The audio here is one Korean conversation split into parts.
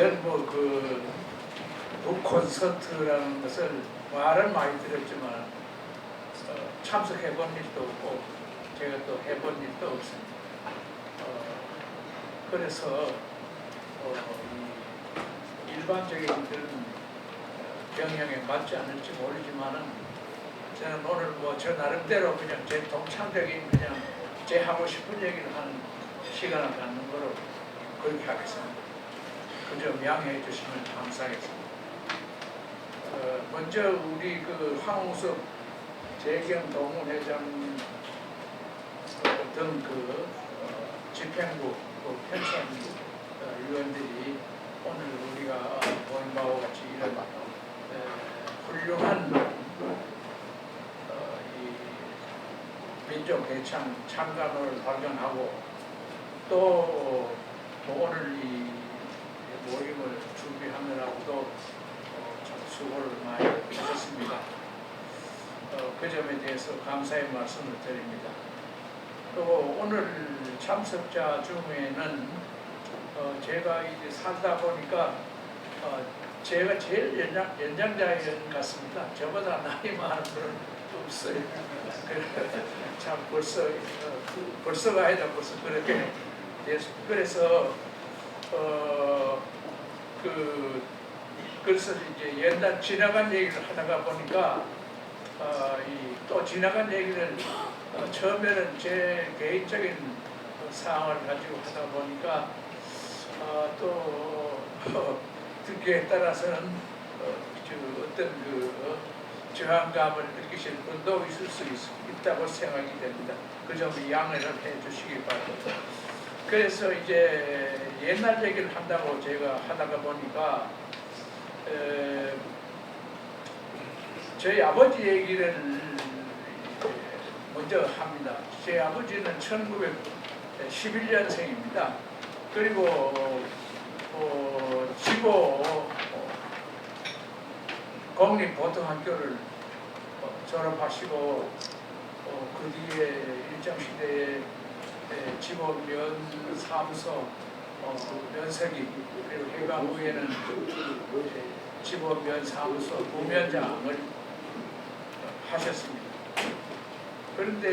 전 뭐 그 콘서트라는 것을 말은 많이 들었지만 참석해 본 일도 없고 제가 또 해본 일도 없습니다. 그래서 이 일반적인 그런 경향에 맞지 않을지 모르지만은 저는 오늘 뭐 저 나름대로 그냥 제 동창적인 그냥 제 하고 싶은 얘기를 하는 시간을 갖는 거로 그렇게 하겠습니다. 그저 양해해 주시면 감사하겠습니다. 먼저 우리 그 황우석 재경 동문회장 등 그 집행부, 편찬부 위원들이 오늘 우리가 보인 바와 같이 이런 훌륭한 이 민족 대창 참관을 발견하고 또 오늘 이 모임을 준비하느라고도 참 수고를 많이 하셨습니다. 그 점에 대해서 감사의 말씀을 드립니다. 또 오늘 참석자 중에는 제가 이제 살다 보니까 제가 제일 연장자인 것 같습니다. 저보다 나이 많은 분은 없어요. 참 벌써가 아니다 벌써 그렇게 됐습니다. 그래서 그래서 이제 옛날 지나간 얘기를 하다가 보니까 또 지나간 얘기를 처음에는 제 개인적인 사항을 가지고 하다 보니까 또 듣기에 따라서는 어떤 그 저항감을 느끼실 분도 있을 수 있다고 생각이 됩니다. 그 점을 양해를 해 주시기 바랍니다. 그래서 이제 옛날 얘기를 한다고 제가 하다가 보니까 저희 아버지 얘기를 먼저 합니다. 제 아버지는 1911년생입니다. 그리고 지고 공립고등학교를 졸업하시고 그 뒤에 일정시대에 지법면사무소 면석이 그리고 해방 후에는 지법면사무소 부면장을 하셨습니다. 그런데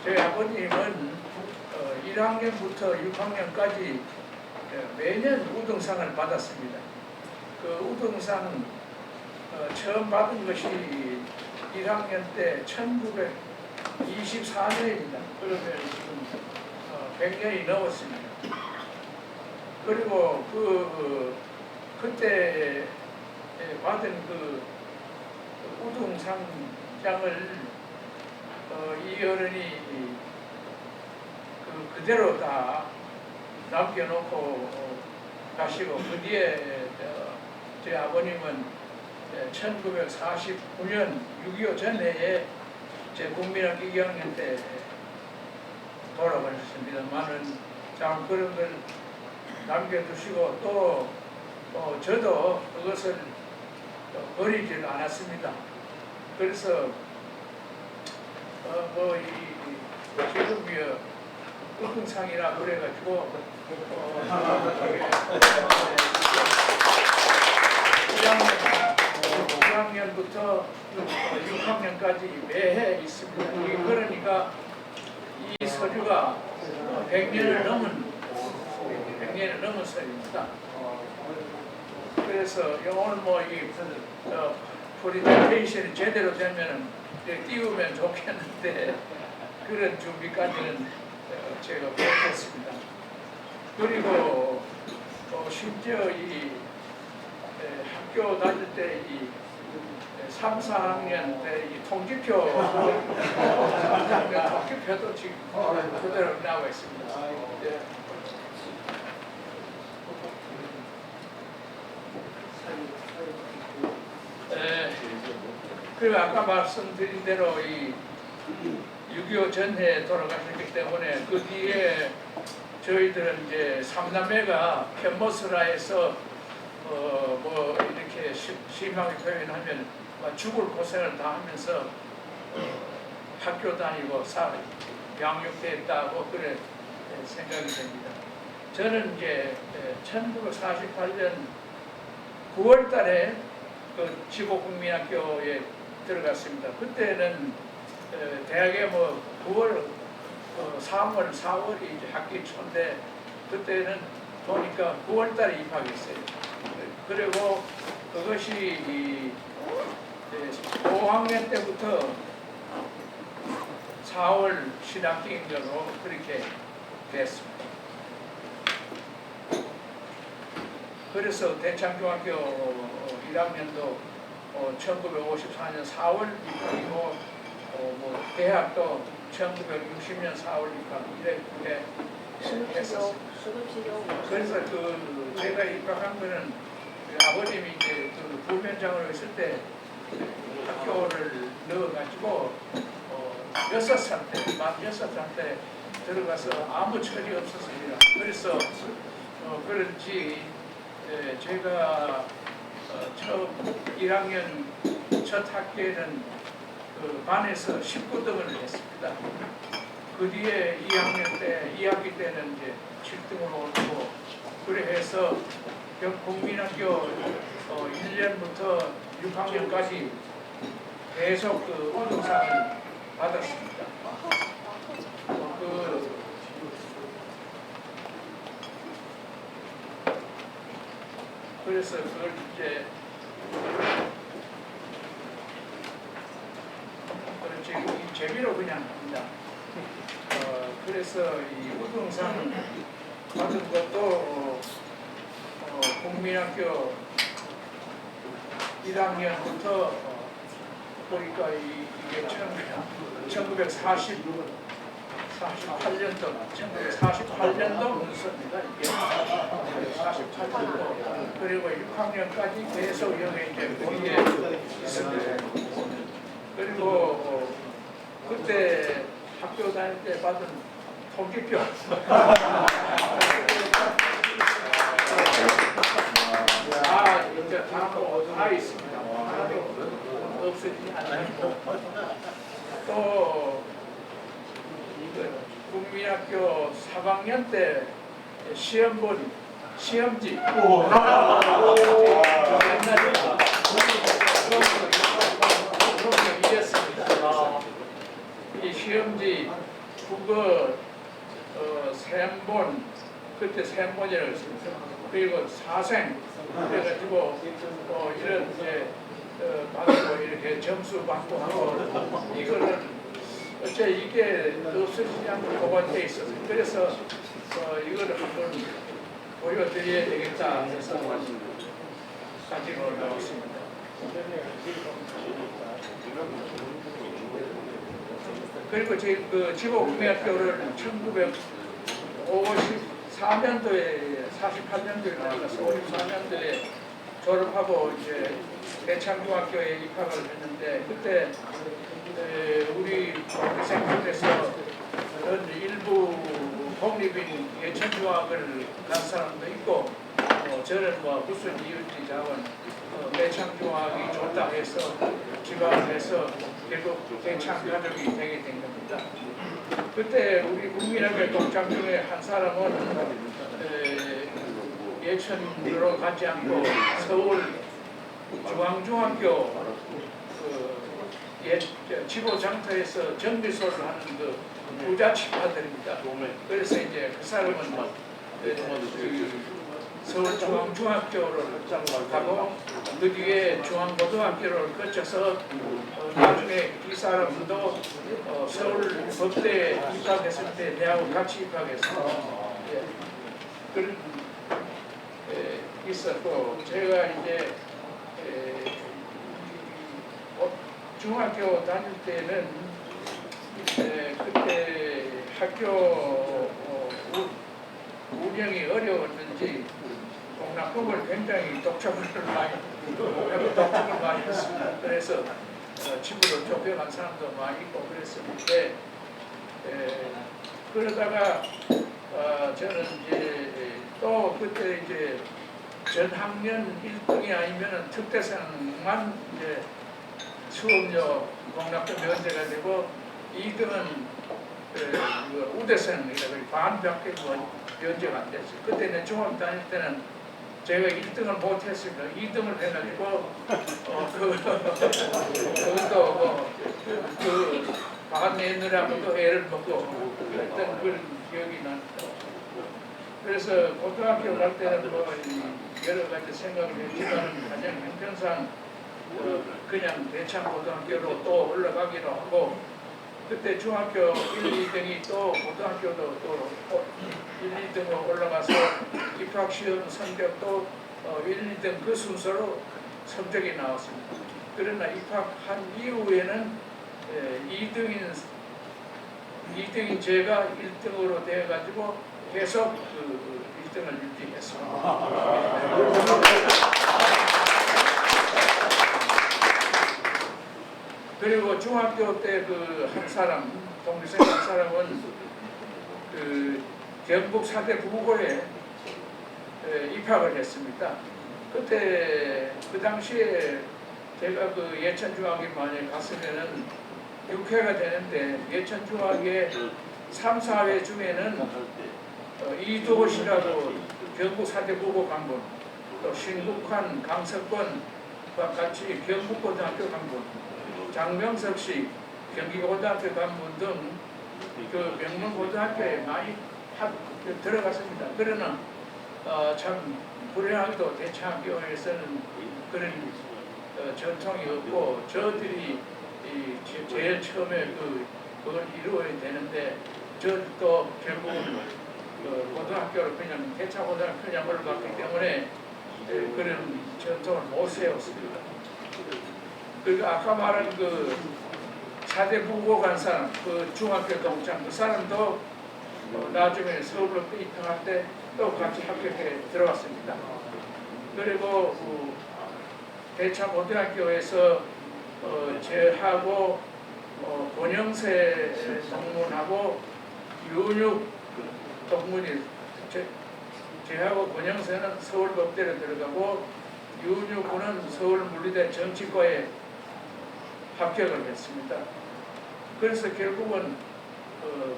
저희 아버님은 1학년부터 6학년까지 매년 우등상을 받았습니다. 그 우등상 처음 받은 것이 1학년 때 1924년입니다. 그러면 지금 100년이 넘었습니다. 그리고 그때 받은 그 우등상장을 이 어른이 그대로 다 남겨놓고 가시고 그 뒤에 저희 아버님은 1949년 6.25 전해에 제 국민학교 2학년 때 돌아가셨습니다만은 참 그런 걸 남겨두시고 또 저도 그것을 버리질 않았습니다. 그래서 지금 우등상이라 그래가지고 1학년부터 6학년까지 매해 있습니다. 그러니까 이 서류가 100년을 넘은 서류입니다. 그래서 오늘 이 프레젠테이션이 제대로 되면 띄우면 좋겠는데 그런 준비까지는 제가 못했습니다. 그리고 심지어 이 학교 다닐 때 3, 4학년 때 이 통지표 3학년 통지표도 지금 그대로 나와 있습니다. 그리고 아까 말씀드린 대로 이 6.25 전해에 돌아가셨기 때문에 그 뒤에 저희들은 이제 삼남매가 편모스라에서 이렇게 심하게 표현하면 죽을 고생을 다 하면서 학교 다니고 양육됐다고 그래 생각이 됩니다. 저는 이제 1948년 9월 달에 그 지곡국민학교에 들어갔습니다. 그때는 대학에 뭐 9월, 3월, 4월이 이제 학기 초인데 그때는 보니까 9월 달에 입학했어요. 그리고 그것이 5학년 때부터 4월 신학기인 걸로 그렇게 됐습니다. 그래서 대창중학교 1학년도 1954년 4월 입학이고 뭐 대학도 1960년 4월 입학 이렇게 했었습니다. 그래서 그 제가 입학한 거는 아버님이 이제 그 부면장으로 있을 때 학교를 넣어가지고 6살 때, 만 6살 때 들어가서 아무 철이 없었습니다. 그래서 그런지 제가 처음 1학년 첫 학기에는 그 반에서 19등을 했습니다. 그 뒤에 2학년 때, 2학기 때는 이제 7등으로 오르고 그래 해서 국민학교 1년부터 6학년까지 계속 그 우등상을 받았습니다. 그래서 그걸 이제 이 재미로 그냥 합니다. 그래서 이 우등상 받은 것도 국민학교 1학년부터 보니까 이게 1948년도 문서입니다. 이게 48년도 그리고 6학년까지 계속 여기 이제 거기에 있습니다. 그리고 그때 학교 다닐 때 받은 통지표 이제 다 있습니다. 하나도 없어지지 않고 또 국민학교 3학년 때 시험지 이 시험지 국어 3본 그때 3본이라고 했습니다. 그리고 사생 그래가지고 이런 이제 받고 이렇게 점수 받고 하고 이거는 어째 이게 없어지지 않고 보관돼 있어서 그래서 이거를 한번 보여드려야 되겠다 해서 가지고 나왔습니다. 그리고 그 지곡국민학교를 1954년도에 48년도에 나가서 54년도에 졸업하고 이제 대창중학교에 입학을 했는데 그때 우리 학생들에서 일부 공립인 예천중학을 간 사람도 있고 저는 뭐 무슨 이유인지 자원 대창중학이 좋다 해서 지방을 해서 결국 대창 가족이 되게 된 겁니다. 그때 우리 국민학교 동창 중에 한 사람은 예천으로 가지 않고 서울 중앙중학교 지도 장터에서 정비소를 하는 그 부잣집 아들입니다. 그래서 이제 그 사람은 서울 중앙중학교를 가고 그 뒤에 중앙고등학교를 거쳐서 나중에 이 사람도 서울 법대에 입학했을 때 내하고 같이 입학해서 그런 있었고 제가 이제 중학교 다닐 때는 그때 학교 운영이 어려웠는지 공납금을 굉장히 독촉을 많이 했습니다. 그래서 집으로 쫓겨간 사람도 많이 있고 그랬었는데 그러다가 저는 이제 또 그때 이제 전 학년 1등이 아니면 특대생만 이제 수업료 공납금 면제가 되고 2등은 우대생이라고 반밖에 면제가 안 됐어요. 그때는 중학교 다닐 때는 제가 1등을 못했습니다. 2등을 해가지고 그것도 그 박한내느라고 또 애를 먹고 그랬던 그런 기억이 납니다. 그래서 고등학교 갈 때는 뭐 여러 가지 생각을 했지만 가장 형편상 그냥 대창고등학교로 또 올라가기로 하고 그때 중학교 1, 2등이 또 고등학교도 또 1, 2등으로 올라가서 입학시험 성적도 1, 2등 그 순서로 성적이 나왔습니다. 그러나 입학한 이후에는 2등인 제가 1등으로 되어가지고 계속 그 1등을 유지했습니다. 그리고 중학교 때 그 한 사람, 동생 한 사람은 그 경북 사대 부고에 입학을 했습니다. 그때 그 당시에 제가 그 예천중학에 만약에 갔으면은 6회가 되는데 예천중학의 3, 4회 중에는 이도호시라고 경북 사대 부고 간 분, 또 신국환, 강석권과 같이 경북고등학교 간 분, 장명석 씨 경기고등학교 간 분 등 그 명문고등학교에 많이 들어갔습니다. 그러나 참 불행하게도 대창학교에서는 그런 전통이 없고 저들이 제일 처음에 그걸 이루어야 되는데 저도 결국은 고등학교를 그냥 대창고등학교 그냥 올라갔기 때문에 그런 전통을 못 세웠습니다. 그러니까 아까 말한 그 사대 부고 간 사람, 그 중학교 동창 그 사람도 나중에 서울로 입학할 때 또 같이 합격해 들어왔습니다. 그리고 대창고등학교에서 제하고 권영세 동문하고 윤육 동문이 제하고 권영세는 서울법대로 들어가고 윤육군은 서울물리대 정치과에 합격을 했습니다. 그래서 결국은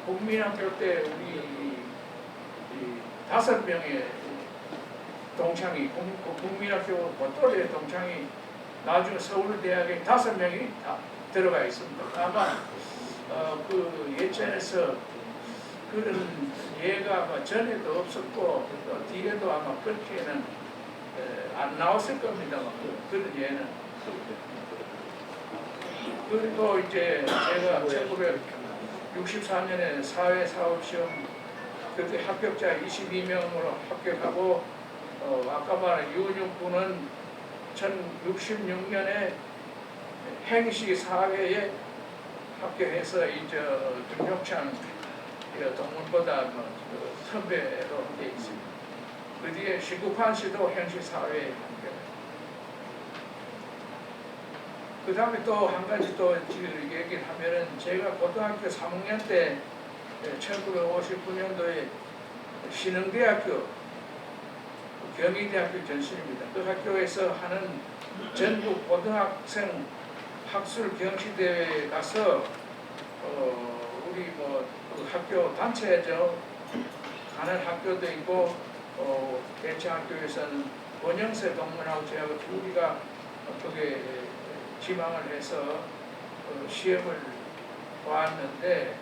국민학교 때 우리 5명의 동창이 국민학교 보토의 동창이 나중에 서울대학에 5명이 다 들어가 있습니다. 아마 그 예천에서 그런 예가 아마 전에도 없었고 뒤에도 아마 그렇게는 안 나왔을 겁니다. 그런 예는. 그리고 이제 제가 1964년에 사회 사업시험 그때 합격자 22명으로 합격하고 아까 말한 윤육군은 1066년에 행시 사회에 합격해서 이제 김용찬 동문보다 선배로 되어 있습니다. 그 뒤에 신국환 씨도 행시 사회에 합격. 그 다음에 또 한 가지 또 얘기를 하면은 제가 고등학교 3학년 때 1959년도에 신흥대학교 경희대학교 전신입니다. 그 학교에서 하는 전국 고등학생 학술 경시대회에 가서 우리 그 학교 단체죠. 가는 학교도 있고 대창학교에서는 권영세 동문하고 저하고 둘이가 그게 지망을 해서 시험을 보았는데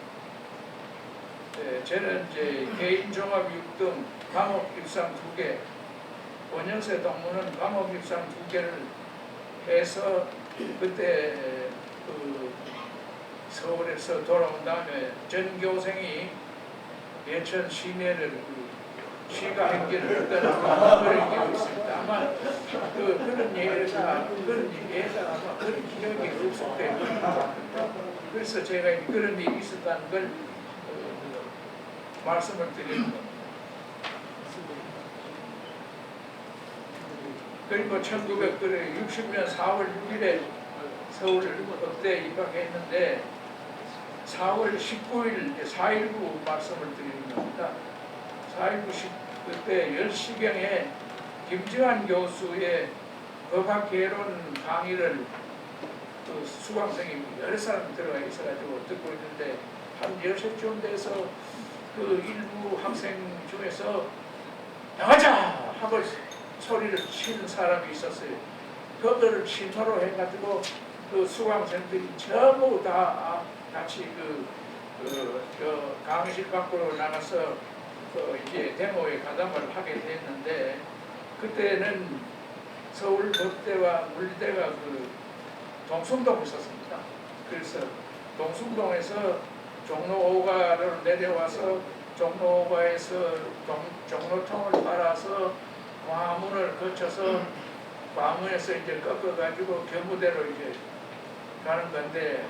저는 이제 개인 종합 6등, 과목 입상 2개, 권영세 동문은 과목 입상 2개를 해서 그때 그 서울에서 돌아온 다음에 전 교생이 예천 시내를 시가 행진을 했다는 그런 기억이 있습니다. 아마 그런 예가 아마 그런 기억이 없을 거예요. 그래서 제가 그런 일이 있었다는 걸 말씀을 드리는 겁니다. 그리고 1960년 4월 6일에 서울 법대에 입학했는데 4월 19일 4.19 말씀을 드리는 겁니다. 4.19 그때 10시경에 김지환 교수의 법학개론 강의를 그 수강생이 여러 사람 들어가 있어가지고 듣고 있는데 한 10시쯤 돼서 그 일부 학생 중에서 나가자 하고 소리를 치는 사람이 있었어요. 그거를 신호로 해가지고 그 수강생들이 전부 다 같이 강의실 밖으로 나가서 이제 데모에 가담을 하게 됐는데, 그때는 서울 법대와 물대가 동숭동에 있었습니다. 그래서 동숭동에서 종로 5가로 내려와서 종로 5가에서 종로통을 따라서 광화문을 거쳐서 광화문에서 이제 꺾어가지고 경무대로 이제 가는 건데,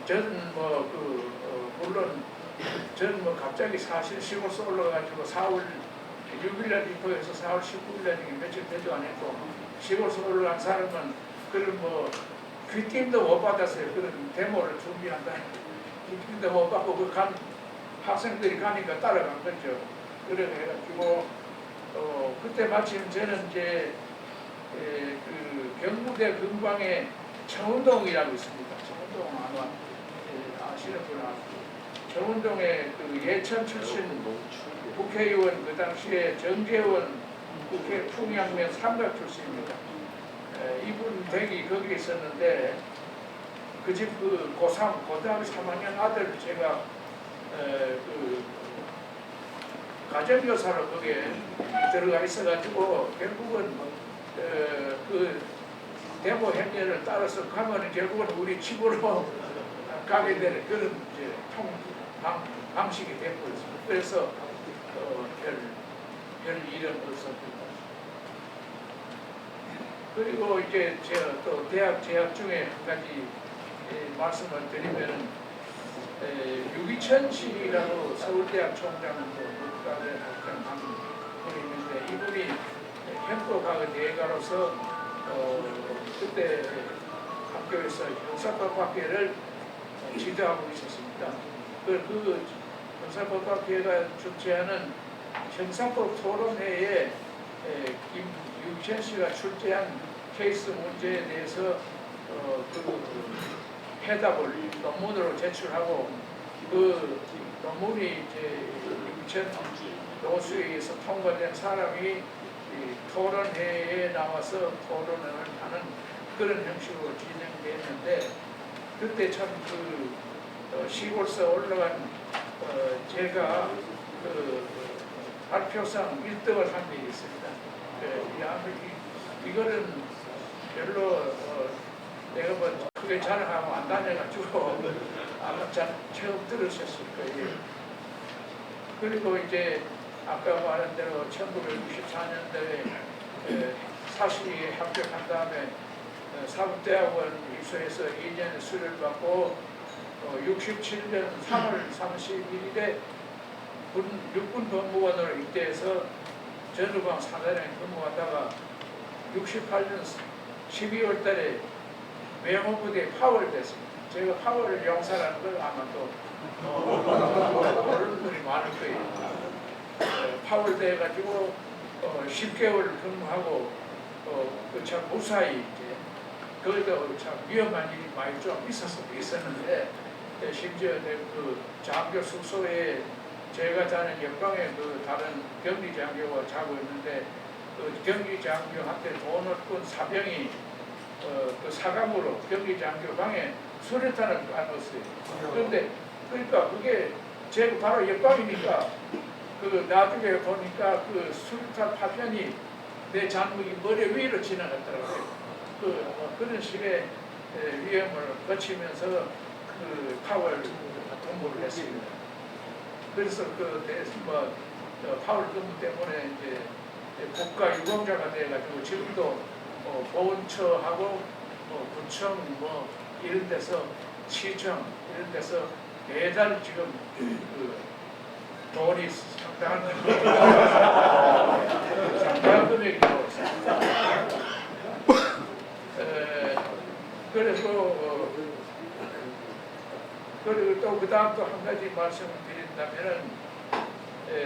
저는 물론 저는 갑자기 사실 시골서 올라가지고 4월 6일날 입학해서 4월 19일날 며칠 되도 안 했고, 시골서 올라간 사람은 그런 귀띔도 못 받았어요. 그런 데모를 준비한다. 귀띔도 못 받고 간 학생들이 가니까 따라간 거죠. 그래 해가지고 그때 마침 저는 이제 경무대 근방에 청운동이라고 있습니다. 청운동 아마 아시는 분 아시죠? 청운동에 예천 출신 국회의원, 그 당시에 정재원 국회 풍양면 삼각 출신입니다. 이분 댁이 거기 있었는데, 그 집 고3 고등학교 3학년 아들 제가 가정교사로 거기에 들어가 있어가지고 결국은 그 데모 행렬을 따라서 가면 결국은 우리 집으로 가게 되는 그런 이제 방식이 되고 있습니다. 그래서 별 일은 없었습니다. 그리고 이제 제가 또 대학 재학 중에 한 가지 말씀을 드리면, 유기천 씨라고 서울대학 총장도 국가대 학장 분이 있는데, 이분이 현도과학 대가로서 그때 학교에서 형사법학회를 지도하고 있었습니다. 그 형사법학회가 주최하는 형사법 토론회에 유기천 씨가 출제한 케이스 문제에 대해서 해답을 논문으로 제출하고, 그 논문이 이제 유기천 교수에 의해서 통과된 사람이 토론회에 나와서 토론을 하는 그런 형식으로 진행됐는데, 그때 참 시골서 올라간 제가 발표상 1등을 한 적이 있습니다. 이거는 별로 내가 크게 자랑하고 안 다녀가지고 아마 잘 처음 들으셨을 거예요. 그리고 이제 아까 말한 대로 1964년도에 사실이 합격한 다음에 사법대학원 입소해서 2년의 수료를 받고 67년 3월 31일에 육군 법무관으로 입대해서 전후방 사단에 근무하다가 68년 12월 달에 외무부대에 파월됐습니다. 제가 파월 영사라는 걸 아마 또 모르는 분이 많을 거예요. 파월돼가지고 10개월 근무하고 참 무사히 이제 그것도 참 위험한 일이 많이 좀 있었는데, 심지어 그 장교 숙소에 제가 자는 옆방에 다른 경리 장교가 자고 있는데, 그 경리 장교한테 돈을 꾼 사병이 그 사감으로 경리 장교 방에 수류탄을 쏴놨어요. 그런데 그러니까 그게 제가 바로 옆방이니까 나중에 보니까 그 수류탄 파편이 내 장군이 머리 위로 지나갔더라고요. 그런 식의 위험을 거치면서 파월 근무를 했습니다. 그래서 파월 근무 때문에 이제 국가 유공자가 돼가지고 지금도 보훈처하고 구청 이런 데서 시청 이런 데서 매달 지금 돈이 상당한 금액이 나오고 있습니다. 그리고 또 그 다음 또 한 가지 말씀을 드린다면은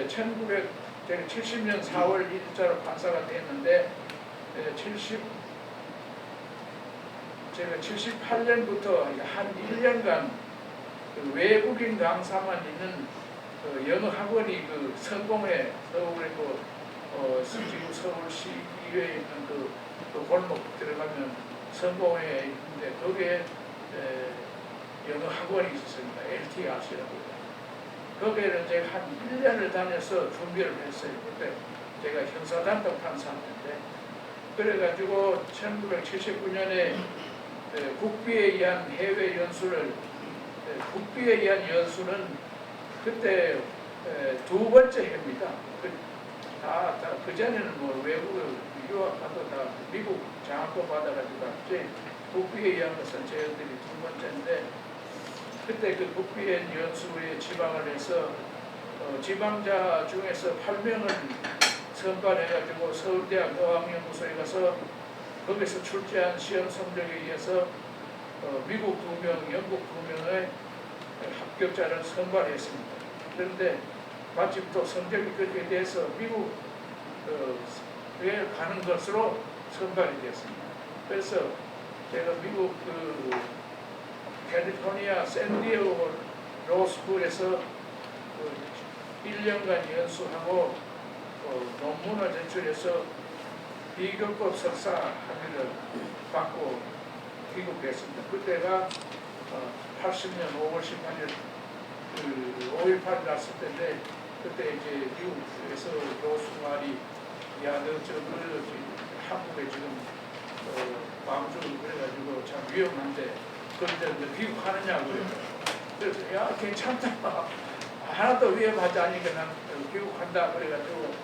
1970년 4월 1일자로 판사가 됐는데, 제가 78년부터 한 1년간 외국인 강사만 있는 영어 학원이 그 성공회 서울에 지금 서울시 이외에 있는 그 골목 들어가면 성공회에 있는데 거기에 영어 학원이 있었습니다. LTRC라고. 거기에는 제가 한 1년을 다녀서 준비를 했어요. 그때 제가 형사단독 판사였는데 그래가지고 1979년에 국비에 의한 해외 연수를 국비에 의한 연수는 그때 두 번째 해입니다. 그 전에는 뭐 외국 유학가도 다 미국 장학금 받아가지고 갔지 국비에 의한 것은 저희들이 두 번째인데 그때 그 국비에 연수에 지방을 해서 지방자 중에서 8명을 선발해가지고 서울대학 어학연구소에 가서 거기서 출제한 시험 성적에 의해서 미국 2명, 영국 2명의 합격자를 선발했습니다. 그런데 마침 또 성적이 그렇게 돼서 미국에 가는 것으로 선발이 되었습니다. 그래서 제가 미국 캘리포니아 샌디에고 로스쿨에서 1년간 연수하고 논문을 제출해서 비교급 석사 학위를 받고 귀국했습니다. 그때가 80년 5월 18일 5.18이 났을 때인데 그때 이제 미국에서 교수말이 야너저 한국에 지금 방주를 그래가지고 참 위험한데 그런데 귀국하느냐고 그래서 야 괜찮다 하나도 위험하지 않으니까 난 귀국한다 그래가지고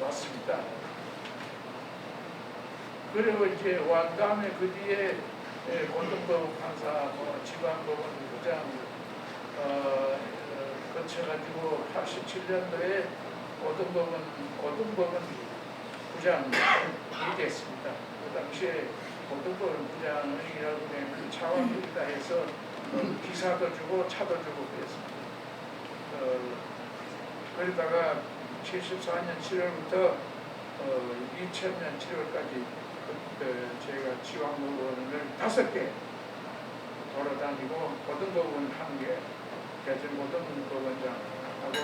왔습니다. 그리고 이제 완 다음에 그 뒤에 고등법원 판사, 지방법원 부장 거쳐가지고 87년도에 고등법원 부장이 됐습니다. 그 당시에 고등법원 부장이라고 하면 차원이다 해서 기사도 주고 차도 주고 그랬습니다. 그러다가 74년 7월부터 2000년 7월까지 제가 지방법원을 5개 돌아다니고 고등법원 1개, 대전고등법원장하고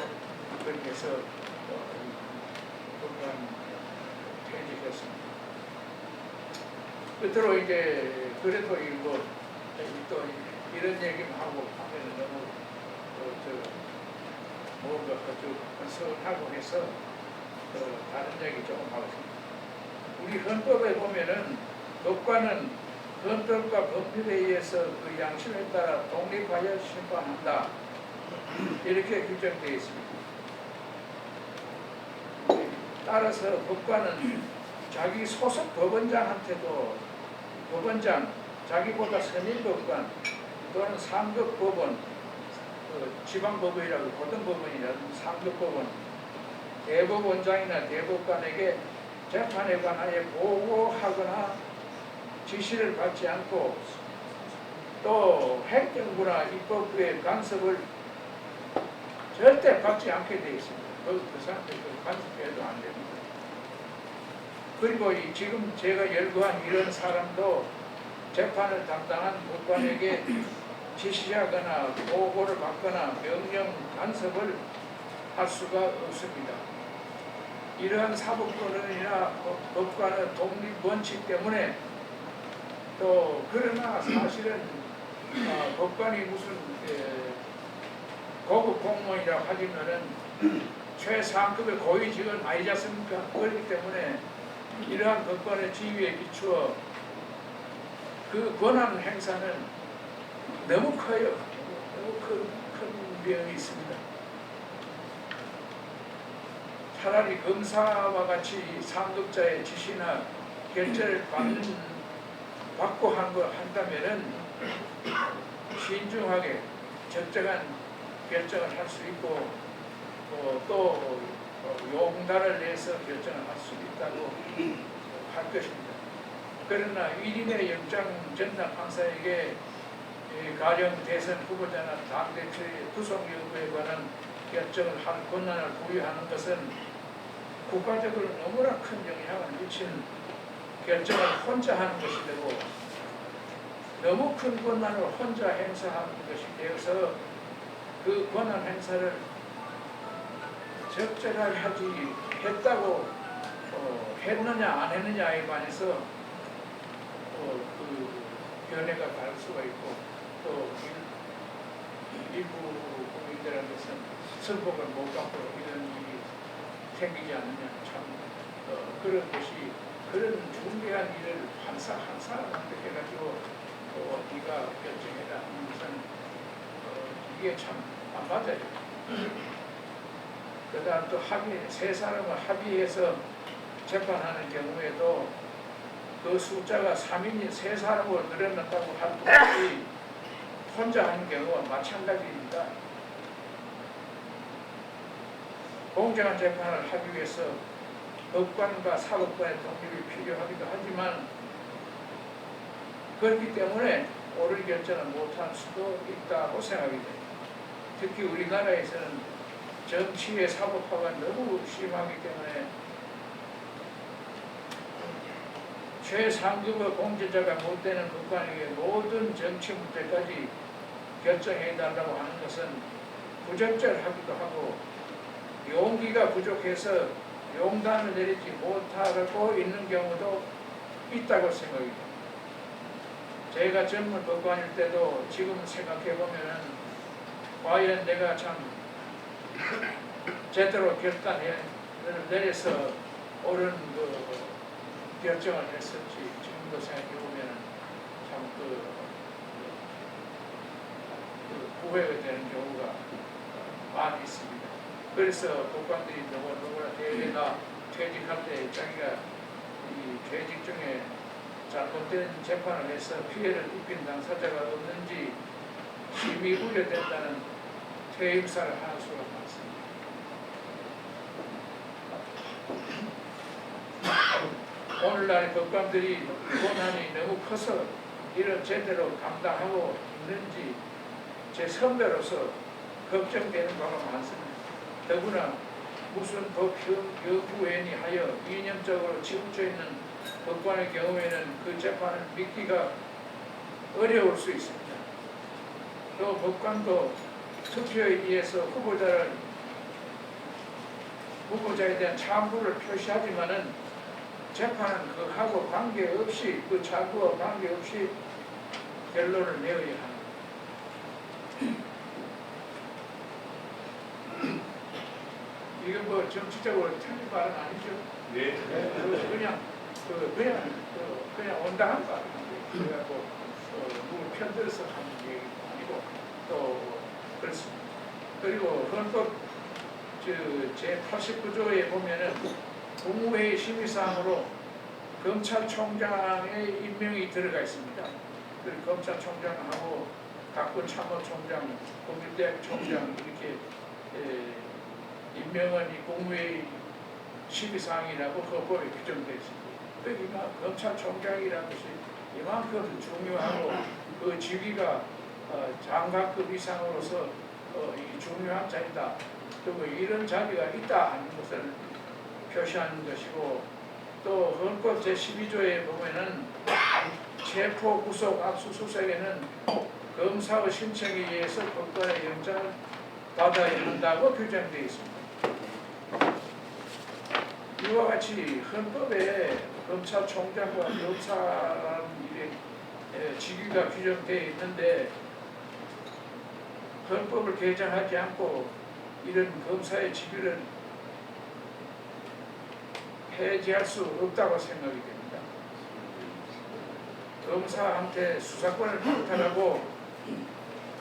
그렇게 해서 법관 퇴직했습니다. 끝으로 이제 그래도 또 이런 얘기만 하고 하면 너무 뭔가 좀 서운하고 해서 다른 얘기 조금 하겠습니다. 우리 헌법에 보면은 법관은 헌법과 법률에 의해서 그 양심에 따라 독립하여 심판한다. 이렇게 규정되어 있습니다. 따라서 법관은 자기 소속 법원장한테도 법원장, 자기보다 선임 법관 또는 상급 법원, 지방법원이라고 고등법원이라든 상급 법원, 대법원장이나 대법관에게 재판에 관하여 보고하거나 지시를 받지 않고 또 행정부나 입법부의 간섭을 절대 받지 않게 되어 있습니다. 그 사람들 간섭해도 안 됩니다. 그리고 지금 제가 열거한 이런 사람도 재판을 담당한 법관에게 지시하거나 보고를 받거나 명령 간섭을 할 수가 없습니다. 이러한 사법권이나 법관의 독립 원칙 때문에 또 그러나 사실은 법관이 무슨 고급 공무원이라고 하지만은 최상급의 고위직은 아니지 않습니까? 그렇기 때문에 이러한 법관의 지위에 비추어 그 권한 행사는 너무 커요. 너무 큰 비용이 있습니다. 차라리 검사와 같이 상급자의 지시나 결재를 받고 한다면은 신중하게 적정한 결정을 할 수 있고 또 용달을 내서 결정을 할 수 있다고 할 것입니다. 그러나 1인의 영장 전담 판사에게 가령 대선 후보자나 당대표의 구속 여부에 관한 결정을 할 권한을 부여하는 것은 국가적으로 너무나 큰 영향을 미치는 결정을 혼자 하는 것이 되고 너무 큰 권한을 혼자 행사하는 것이 되어서 그 권한 행사를 적절하게 하지 했다고 했느냐 안 했느냐에 관해서 그 견해가 다를 수가 있고 또 일부 국민들한테서는 선복을 못 갖고 이런 일이 생기지 않느냐 참 그런 것이 그런 중대한 일을 한 사람한테 해가지고 네가 결정해라 하는 것은 이게 참 안 맞아요. 그다음 또 세 사람을 합의해서 재판하는 경우에도 그 숫자가 3인이 세 사람으로 늘어났다고 할 뿐이지 혼자 하는 경우와 마찬가지입니다. 공정한 재판을 하기 위해서 법관과 사법관의 독립이 필요하기도 하지만 그렇기 때문에 옳은 결정을 못할 수도 있다고 생각이 됩니다. 특히 우리나라에서는 정치의 사법화가 너무 심하기 때문에 최상급의 공직자가 못 되는 법관에게 모든 정치 문제까지 결정해달라고 하는 것은 부적절하기도 하고 용기가 부족해서 용단을 내리지 못하고 있는 경우도 있다고 생각합니다. 제가 젊은 법관일 때도 지금 생각해보면 과연 내가 참 제대로 결단을 내려서 옳은 그 결정을 했었지 지금도 생각해보면 참 후회가 되는 경우가 많이 있습니다. 그래서 법관들이 누구나 대개가 퇴직할 때 자기가 이 퇴직 중에 잘못된 재판을 해서 피해를 입힌 당사자가 없는지 심히 우려된다는 퇴임사를 하는 수가 많습니다. 오늘날 법관들이 권한이 너무 커서 이를 제대로 감당하고 있는지 제 선배로서 걱정되는 바가 많습니다. 더구나 무슨 법연구원이 하여 이념적으로 치우쳐 있는 법관의 경우에는 그 재판을 믿기가 어려울 수 있습니다. 또 법관도 투표에 의해서 후보자에 대한 참고를 표시하지만은 재판은 그하고 관계없이 그 참고와 관계없이 결론을 내어야 합니다. 이건 뭐 정치적으로 틀린 말은 아니죠. 네. 그냥 온당한 거 아니에요. 그래갖고 누구 편들어서 하는 얘기 아니고 또 그렇습니다. 그리고 헌법 제89조에 보면은 국무회의 심의사항으로 검찰총장의 임명이 들어가 있습니다. 그리고 검찰총장하고 각군 참모총장, 국립대학 총장 이렇게 임명은 이 국무회의 심의사항이라고 헌법에 규정되어 있습니다. 그러니까 검찰총장이라는 것이 이만큼 중요하고 그 직위가 장관급 이상으로서 이 중요한 자리다. 그리고 이런 자리가 있다 하는 것을 표시하는 것이고 또 헌법 제12조에 보면은 체포, 구속, 압수수색에는 검사의 신청에 의해서 법관의 영장을 받아야 한다고 규정되어 있습니다. 이와 같이 헌법에 검찰총장과 검사라는 일의 직위가 규정되어 있는데 헌법을 개정하지 않고 이런 검사의 직위를 해제할 수 없다고 생각이 됩니다. 검사한테 수사권을 박탈하고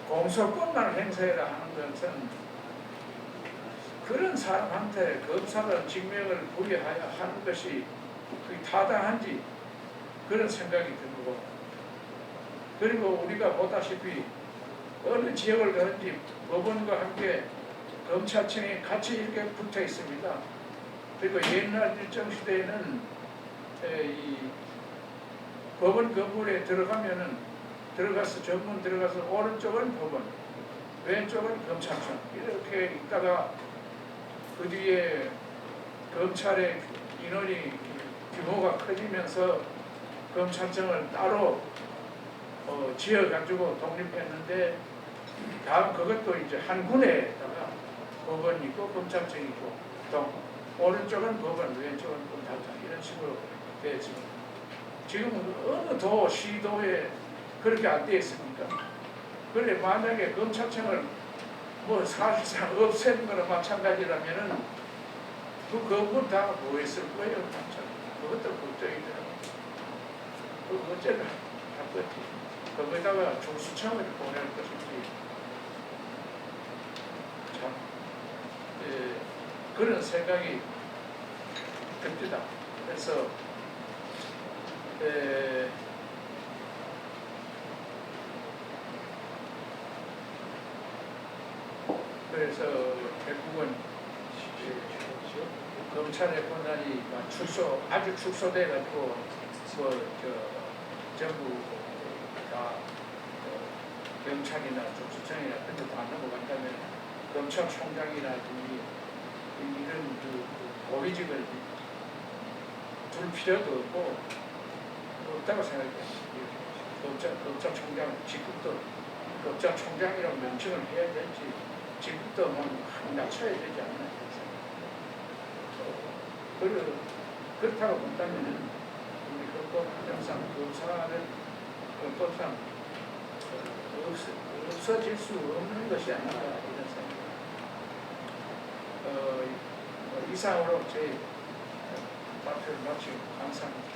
공소권만 행사해라 하는 것은 그런 사람한테 검사가 직명을 부여해야 하는 것이 그게 타당한지 그런 생각이 들고 그리고 우리가 보다시피 어느 지역을 가든지 법원과 함께 검찰청이 같이 이렇게 붙어 있습니다. 그리고 옛날 일정시대에는 이 법원 건물에 들어가서 정문 들어가서 오른쪽은 법원, 왼쪽은 검찰청 이렇게 있다가 그 뒤에 검찰의 인원이 규모가 커지면서 검찰청을 따로 지어가지고 독립했는데 다음 그것도 이제 한 군에다가 법원이 있고 검찰청이 있고 또 오른쪽은 법원, 왼쪽은 검찰청 이런 식으로 되어 있습니다. 지금 어느 도, 시도에 그렇게 안 되어 있습니까? 그래 만약에 검찰청을 뭐 사실상 없애는 거나 마찬가지라면은 그 건물 다 뭐 했을 거예요. 참. 그것도 걱정이더라고요. 그 어째를 할 거지. 거기다가 중수청을 보낼 것인지 참 그런 생각이 듭니다. 그래서 그래서 결국은 검찰의 권한이 아주 축소돼 가지고 전부 다 경찰이나 중수청이나 그런 데도 안 넘어간다면 검찰총장이라든지 이런 고위직을 둘 필요도 없다고 생각해요. 검찰총장 직급도 검찰총장이라고 명칭을 해야 될지 직급도 확 낮춰야 되지 않나. 그렇다고 본다면 우리 헌법상 검사는 헌법상 없어질 수 없는 것이 아닌가 이런 생각. 이상으로 제 발표를 마치고 감사합니다.